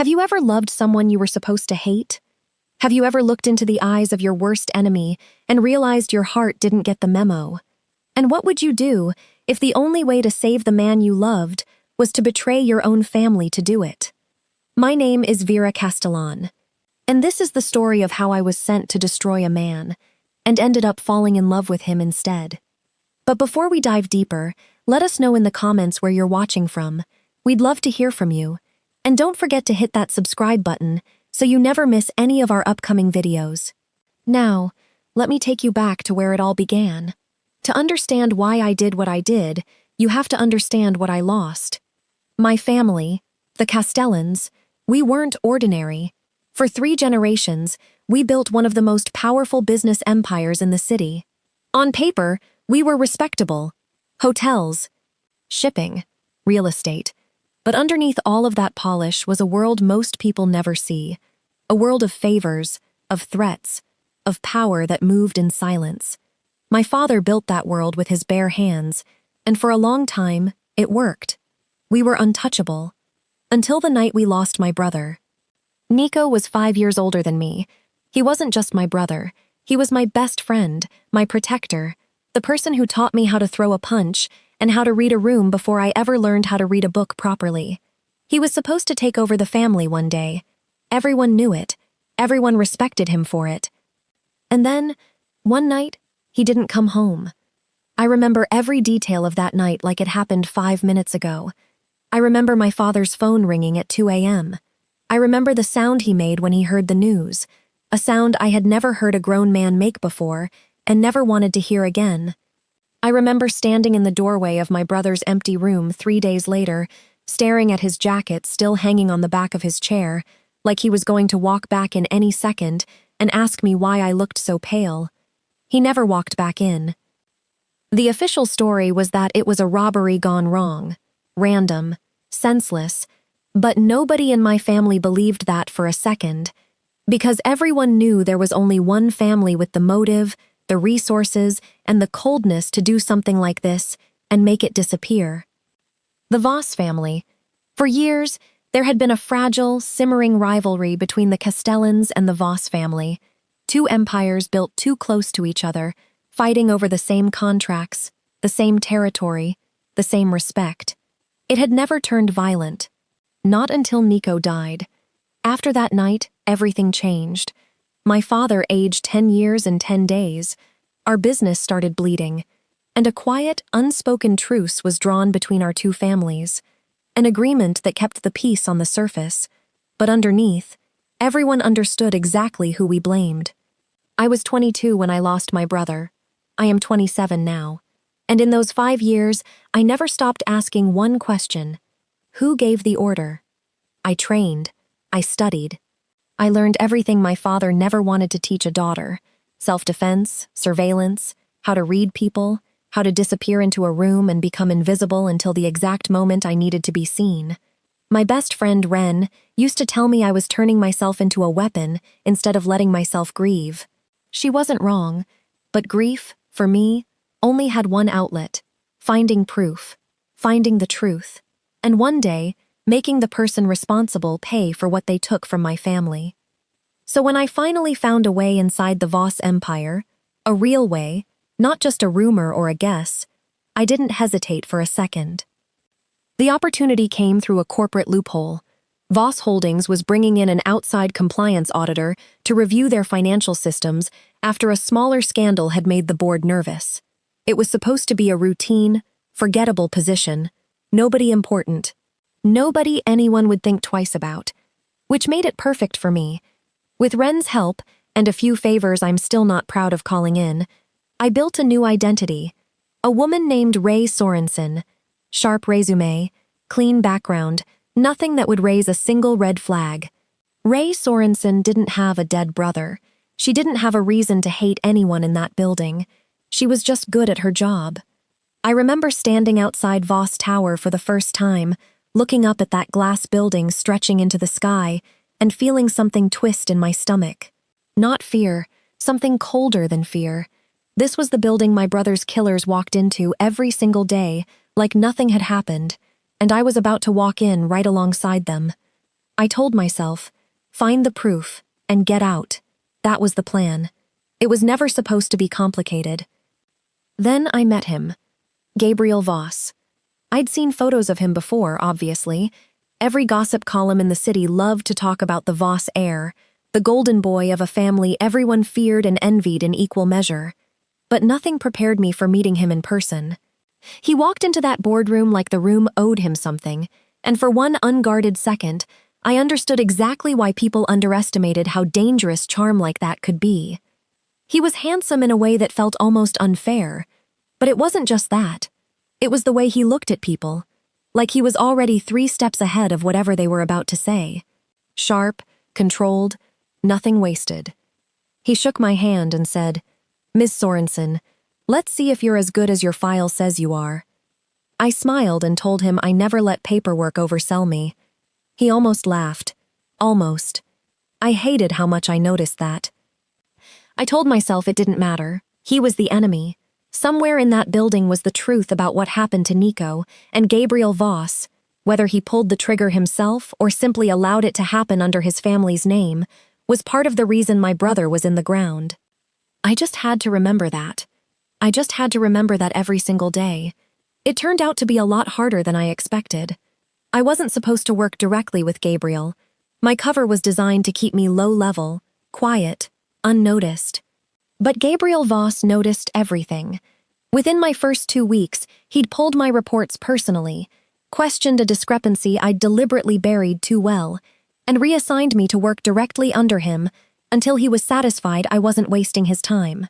Have you ever loved someone you were supposed to hate? Have you ever looked into the eyes of your worst enemy and realized your heart didn't get the memo? And what would you do if the only way to save the man you loved was to betray your own family to do it? My name is Vera Castellan, and this is the story of how I was sent to destroy a man and ended up falling in love with him instead. But before we dive deeper, let us know in the comments where you're watching from. We'd love to hear from you. And don't forget to hit that subscribe button so you never miss any of our upcoming videos. Now, let me take you back to where it all began. To understand why I did what I did, you have to understand what I lost. My family, the Castellans, we weren't ordinary. For 3 generations, we built one of the most powerful business empires in the city. On paper, we were respectable. Hotels, shipping, real estate. But underneath all of that polish was a world most people never see. A world of favors, of threats, of power that moved in silence. My father built that world with his bare hands, and for a long time, it worked. We were untouchable. Until the night we lost my brother. Nico was 5 years older than me. He wasn't just my brother. He was my best friend, my protector, the person who taught me how to throw a punch and how to read a room before I ever learned how to read a book properly. He was supposed to take over the family one day. Everyone knew it. Everyone respected him for it. And then, one night, he didn't come home. I remember every detail of that night like it happened 5 minutes ago. I remember my father's phone ringing at 2 a.m. I remember the sound he made when he heard the news, a sound I had never heard a grown man make before and never wanted to hear again. I remember standing in the doorway of my brother's empty room 3 days later, staring at his jacket still hanging on the back of his chair, like he was going to walk back in any second and ask me why I looked so pale. He never walked back in. The official story was that it was a robbery gone wrong, random, senseless, but nobody in my family believed that for a second, because everyone knew there was only one family with the motive, the resources, and the coldness to do something like this and make it disappear. The Voss family. For years, there had been a fragile, simmering rivalry between the Castellans and the Voss family, 2 empires built too close to each other, fighting over the same contracts, the same territory, the same respect. It had never turned violent. Not until Nico died. After that night, everything changed. My father aged 10 years and 10 days. Our business started bleeding, and a quiet, unspoken truce was drawn between our 2 families. An agreement that kept the peace on the surface, but underneath, everyone understood exactly who we blamed. I was 22 when I lost my brother. I am 27 now. And in those 5 years, I never stopped asking one question. Who gave the order? I trained. I studied. I learned everything my father never wanted to teach a daughter. Self-defense, surveillance, how to read people, how to disappear into a room and become invisible until the exact moment I needed to be seen. My best friend, Ren, used to tell me I was turning myself into a weapon instead of letting myself grieve. She wasn't wrong, but grief, for me, only had one outlet: finding proof, finding the truth, and one day, making the person responsible pay for what they took from my family. So when I finally found a way inside the Voss empire, a real way, not just a rumor or a guess, I didn't hesitate for a second. The opportunity came through a corporate loophole. Voss Holdings was bringing in an outside compliance auditor to review their financial systems after a smaller scandal had made the board nervous. It was supposed to be a routine, forgettable position, nobody important. Nobody anyone would think twice about, which made it perfect for me. With Ren's help, and a few favors I'm still not proud of calling in, I built a new identity. A woman named Ray Sorensen. Sharp resume, clean background, nothing that would raise a single red flag. Ray Sorensen didn't have a dead brother. She didn't have a reason to hate anyone in that building. She was just good at her job. I remember standing outside Voss Tower for the first time, looking up at that glass building stretching into the sky, and feeling something twist in my stomach. Not fear, something colder than fear. This was the building my brother's killers walked into every single day, like nothing had happened, and I was about to walk in right alongside them. I told myself, find the proof and get out. That was the plan. It was never supposed to be complicated. Then I met him, Gabriel Voss. I'd seen photos of him before, obviously. Every gossip column in the city loved to talk about the Voss heir, the golden boy of a family everyone feared and envied in equal measure. But nothing prepared me for meeting him in person. He walked into that boardroom like the room owed him something, and for one unguarded second, I understood exactly why people underestimated how dangerous charm like that could be. He was handsome in a way that felt almost unfair, but it wasn't just that. It was the way he looked at people, like he was already 3 steps ahead of whatever they were about to say. Sharp, controlled, nothing wasted. He shook my hand and said, "Ms. Sorensen, let's see if you're as good as your file says you are." I smiled and told him I never let paperwork oversell me. He almost laughed. Almost. I hated how much I noticed that. I told myself it didn't matter. He was the enemy. Somewhere in that building was the truth about what happened to Nico and Gabriel Voss. Whether he pulled the trigger himself or simply allowed it to happen under his family's name was part of the reason my brother was in the ground. I just had to remember that. I just had to remember that every single day. It turned out to be a lot harder than I expected. I wasn't supposed to work directly with Gabriel. My cover was designed to keep me low-level, quiet, unnoticed. But Gabriel Voss noticed everything. Within my first 2 weeks, he'd pulled my reports personally, questioned a discrepancy I'd deliberately buried too well, and reassigned me to work directly under him until he was satisfied I wasn't wasting his time.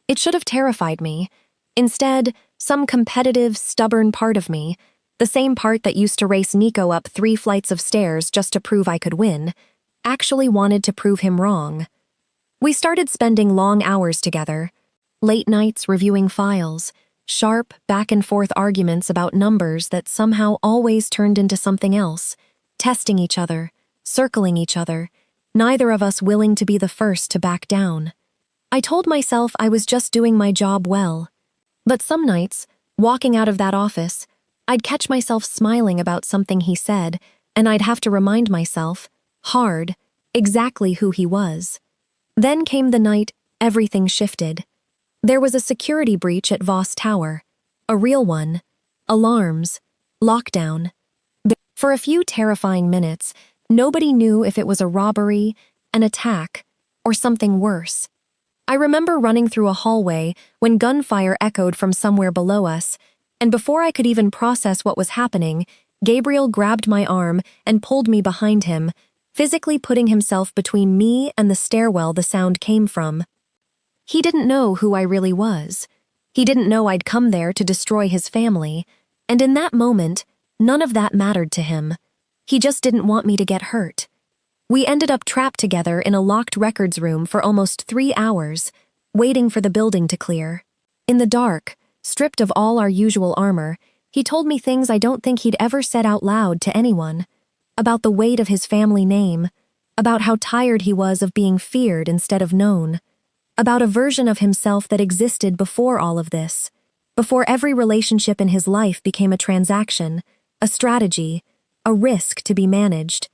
It should have terrified me. Instead, some competitive, stubborn part of me, the same part that used to race Nico up 3 flights of stairs just to prove I could win, actually wanted to prove him wrong. We started spending long hours together, late nights reviewing files, sharp, back-and-forth arguments about numbers that somehow always turned into something else, testing each other, circling each other, neither of us willing to be the first to back down. I told myself I was just doing my job well. But some nights, walking out of that office, I'd catch myself smiling about something he said, and I'd have to remind myself, hard, exactly who he was. Then came the night everything shifted. There was a security breach at Voss Tower. A real one. Alarms. Lockdown. For a few terrifying minutes, nobody knew if it was a robbery, an attack, or something worse. I remember running through a hallway when gunfire echoed from somewhere below us, and before I could even process what was happening, Gabriel grabbed my arm and pulled me behind him, physically putting himself between me and the stairwell the sound came from. He didn't know who I really was. He didn't know I'd come there to destroy his family, and in that moment, none of that mattered to him. He just didn't want me to get hurt. We ended up trapped together in a locked records room for almost 3 hours, waiting for the building to clear. In the dark, stripped of all our usual armor, he told me things I don't think he'd ever said out loud to anyone. About the weight of his family name, about how tired he was of being feared instead of known, about a version of himself that existed before all of this, before every relationship in his life became a transaction, a strategy, a risk to be managed.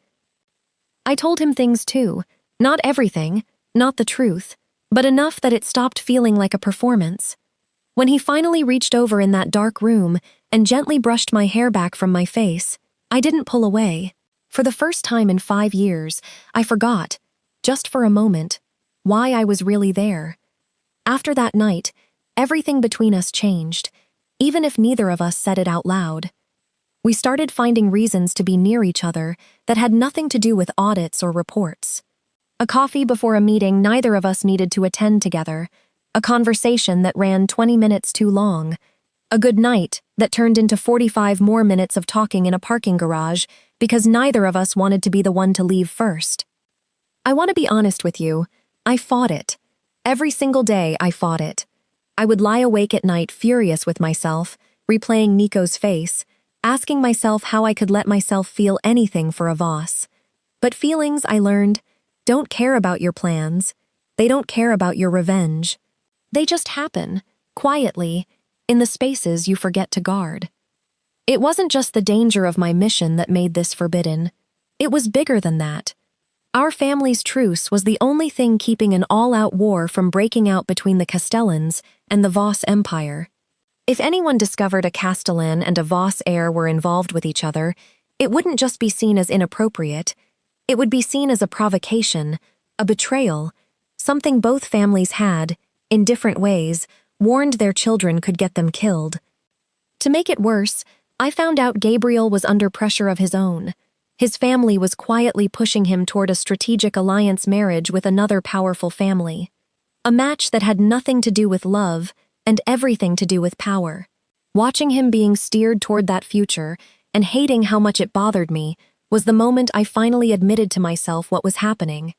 I told him things too, not everything, not the truth, but enough that it stopped feeling like a performance. When he finally reached over in that dark room and gently brushed my hair back from my face, I didn't pull away. For the first time in 5 years, I forgot, just for a moment, why I was really there. After that night, everything between us changed, even if neither of us said it out loud. We started finding reasons to be near each other that had nothing to do with audits or reports. A coffee before a meeting neither of us needed to attend together, a conversation that ran 20 minutes too long, a good night that turned into 45 more minutes of talking in a parking garage because neither of us wanted to be the one to leave first. I want to be honest with you, I fought it. Every single day I fought it. I would lie awake at night furious with myself, replaying Nico's face, asking myself how I could let myself feel anything for a Voss. But feelings, I learned, don't care about your plans. They don't care about your revenge. They just happen, quietly, in the spaces you forget to guard. It wasn't just the danger of my mission that made this forbidden. It was bigger than that. Our family's truce was the only thing keeping an all-out war from breaking out between the Castellans and the Voss Empire. If anyone discovered a Castellan and a Voss heir were involved with each other, it wouldn't just be seen as inappropriate. It would be seen as a provocation, a betrayal, something both families had, in different ways, warned their children could get them killed. To make it worse, I found out Gabriel was under pressure of his own. His family was quietly pushing him toward a strategic alliance marriage with another powerful family. A match that had nothing to do with love and everything to do with power. Watching him being steered toward that future and hating how much it bothered me was the moment I finally admitted to myself what was happening.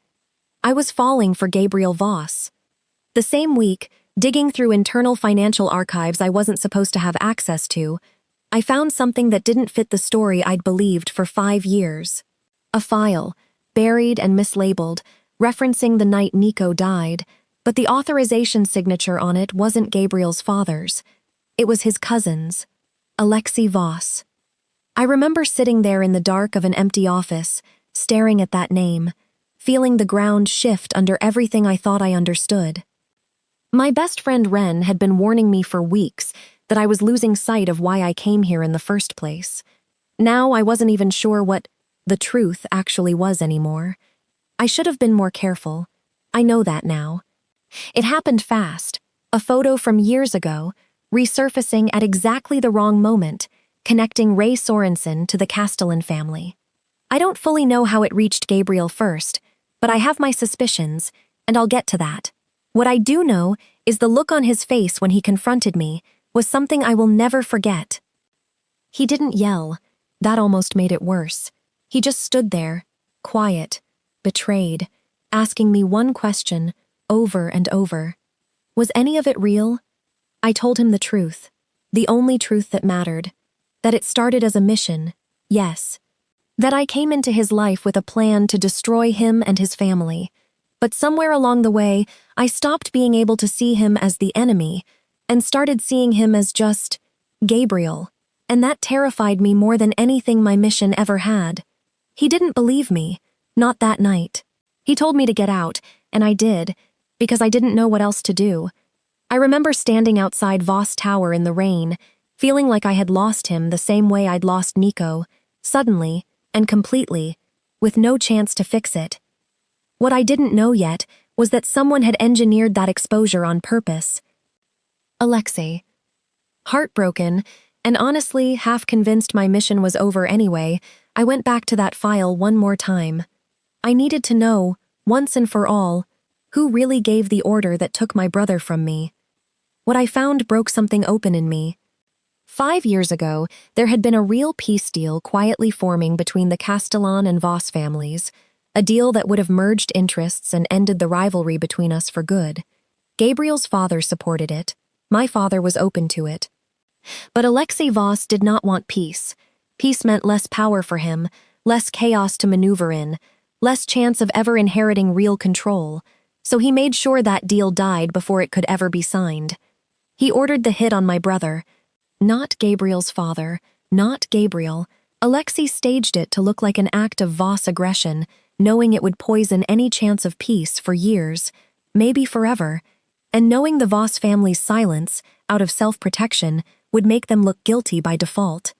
I was falling for Gabriel Voss. The same week, digging through internal financial archives I wasn't supposed to have access to, I found something that didn't fit the story I'd believed for 5 years. A file, buried and mislabeled, referencing the night Nico died, but the authorization signature on it wasn't Gabriel's father's. It was his cousin's, Alexei Voss. I remember sitting there in the dark of an empty office, staring at that name, feeling the ground shift under everything I thought I understood. My best friend Ren had been warning me for weeks that I was losing sight of why I came here in the first place. Now I wasn't even sure what the truth actually was anymore. I should have been more careful. I know that now. It happened fast, a photo from years ago, resurfacing at exactly the wrong moment, connecting Ray Sorensen to the Castellan family. I don't fully know how it reached Gabriel first, but I have my suspicions, and I'll get to that. What I do know is the look on his face when he confronted me was something I will never forget. He didn't yell. That almost made it worse. He just stood there, quiet, betrayed, asking me one question over and over. Was any of it real? I told him the truth, the only truth that mattered, that it started as a mission, yes, that I came into his life with a plan to destroy him and his family. But somewhere along the way, I stopped being able to see him as the enemy and started seeing him as just Gabriel, and that terrified me more than anything my mission ever had. He didn't believe me, not that night. He told me to get out, and I did, because I didn't know what else to do. I remember standing outside Voss Tower in the rain, feeling like I had lost him the same way I'd lost Nico, suddenly and completely, with no chance to fix it. What I didn't know yet was that someone had engineered that exposure on purpose. Alexei. Heartbroken, and honestly half convinced my mission was over anyway, I went back to that file one more time. I needed to know, once and for all, who really gave the order that took my brother from me. What I found broke something open in me. 5 years ago, there had been a real peace deal quietly forming between the Castellan and Voss families, a deal that would have merged interests and ended the rivalry between us for good. Gabriel's father supported it. My father was open to it. But Alexei Voss did not want peace. Peace meant less power for him, less chaos to maneuver in, less chance of ever inheriting real control, so he made sure that deal died before it could ever be signed. He ordered the hit on my brother. Not Gabriel's father, not Gabriel. Alexei staged it to look like an act of Voss aggression, knowing it would poison any chance of peace for years, maybe forever, and knowing the Voss family's silence, out of self-protection, would make them look guilty by default.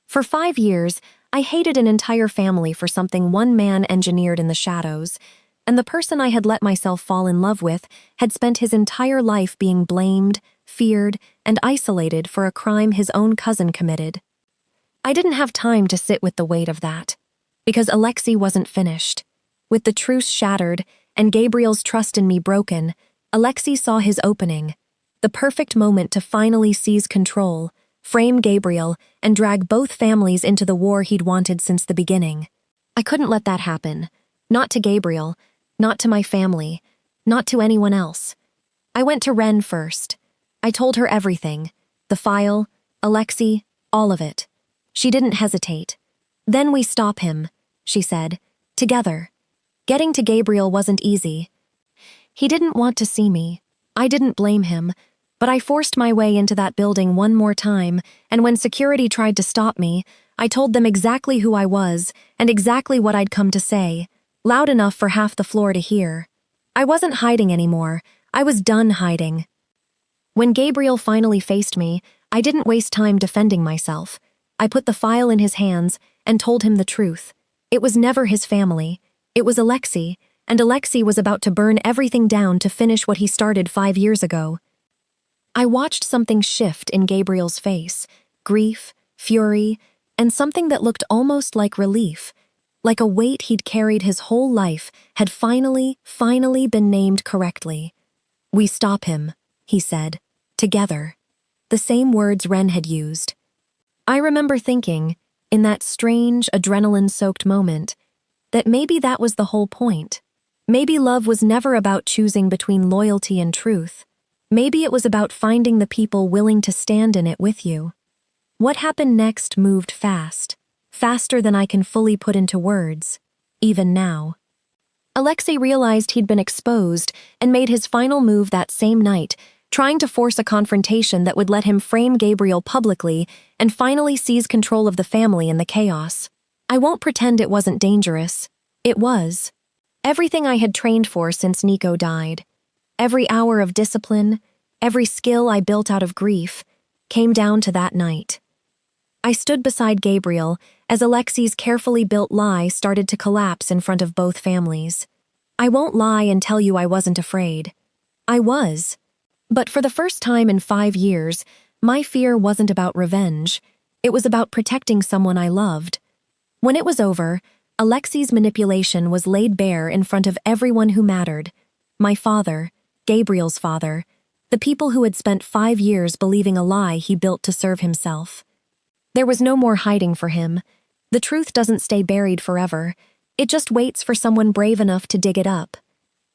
For 5 years, I hated an entire family for something one man engineered in the shadows, and the person I had let myself fall in love with had spent his entire life being blamed, feared, and isolated for a crime his own cousin committed. I didn't have time to sit with the weight of that, because Alexei wasn't finished. With the truce shattered and Gabriel's trust in me broken, Alexei saw his opening, the perfect moment to finally seize control, frame Gabriel, and drag both families into the war he'd wanted since the beginning. I couldn't let that happen. Not to Gabriel, not to my family, not to anyone else. I went to Ren first. I told her everything, the file, Alexei, all of it. She didn't hesitate. Then we stop him, she said, together. Getting to Gabriel wasn't easy. He didn't want to see me. I didn't blame him, but I forced my way into that building one more time, and when security tried to stop me, I told them exactly who I was and exactly what I'd come to say, loud enough for half the floor to hear. I wasn't hiding anymore. I was done hiding. When Gabriel finally faced me, I didn't waste time defending myself. I put the file in his hands and told him the truth. It was never his family. It was Alexei, and Alexei was about to burn everything down to finish what he started 5 years ago. I watched something shift in Gabriel's face, grief, fury, and something that looked almost like relief, like a weight he'd carried his whole life had finally been named correctly. "We stop him," he said, "together." The same words Ren had used. I remember thinking, in that strange, adrenaline-soaked moment, that maybe that was the whole point. Maybe love was never about choosing between loyalty and truth. Maybe it was about finding the people willing to stand in it with you. What happened next moved fast, faster than I can fully put into words, even now. Alexei realized he'd been exposed and made his final move that same night, trying to force a confrontation that would let him frame Gabriel publicly and finally seize control of the family in the chaos. I won't pretend it wasn't dangerous. It was. Everything I had trained for since Nico died, every hour of discipline, every skill I built out of grief, came down to that night. I stood beside Gabriel as Alexei's carefully built lie started to collapse in front of both families. I won't lie and tell you I wasn't afraid. I was. But for the first time in 5 years, my fear wasn't about revenge. It was about protecting someone I loved. When it was over, Alexei's manipulation was laid bare in front of everyone who mattered. My father, Gabriel's father, the people who had spent 5 years believing a lie he built to serve himself. There was no more hiding for him. The truth doesn't stay buried forever. It just waits for someone brave enough to dig it up.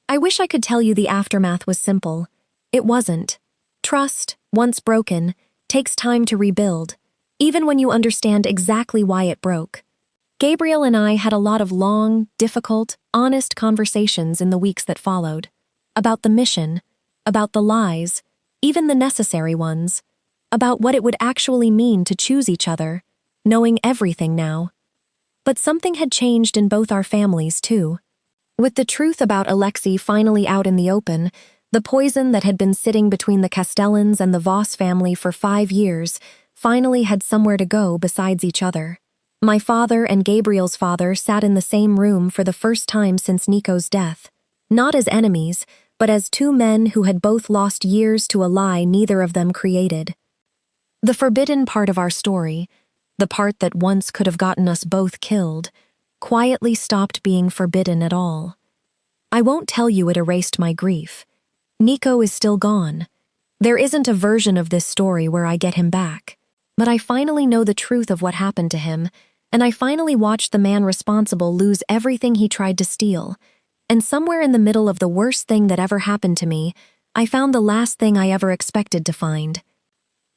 I wish I could tell you the aftermath was simple. It wasn't. Trust, once broken, takes time to rebuild, even when you understand exactly why it broke. Gabriel and I had a lot of long, difficult, honest conversations in the weeks that followed. About the mission, about the lies, even the necessary ones, about what it would actually mean to choose each other, knowing everything now. But something had changed in both our families, too. With the truth about Alexei finally out in the open, the poison that had been sitting between the Castellans and the Voss family for 5 years finally had somewhere to go besides each other. My father and Gabriel's father sat in the same room for the first time since Nico's death, not as enemies, but as 2 men who had both lost years to a lie neither of them created. The forbidden part of our story, the part that once could have gotten us both killed, quietly stopped being forbidden at all. I won't tell you it erased my grief. Nico is still gone. There isn't a version of this story where I get him back. But I finally know the truth of what happened to him, and I finally watched the man responsible lose everything he tried to steal. And somewhere in the middle of the worst thing that ever happened to me, I found the last thing I ever expected to find.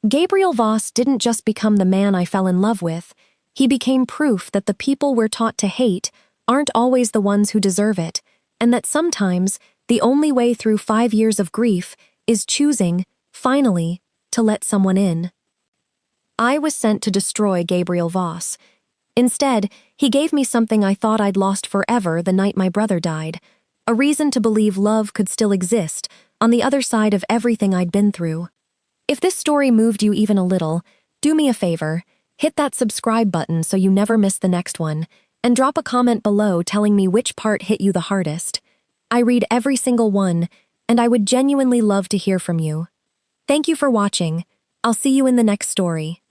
Gabriel Voss didn't just become the man I fell in love with. He became proof that the people we're taught to hate aren't always the ones who deserve it, and that sometimes the only way through 5 years of grief is choosing, finally, to let someone in. I was sent to destroy Gabriel Voss. Instead, he gave me something I thought I'd lost forever the night my brother died, a reason to believe love could still exist on the other side of everything I'd been through. If this story moved you even a little, do me a favor, hit that subscribe button so you never miss the next one, and drop a comment below telling me which part hit you the hardest. I read every single one, and I would genuinely love to hear from you. Thank you for watching. I'll see you in the next story.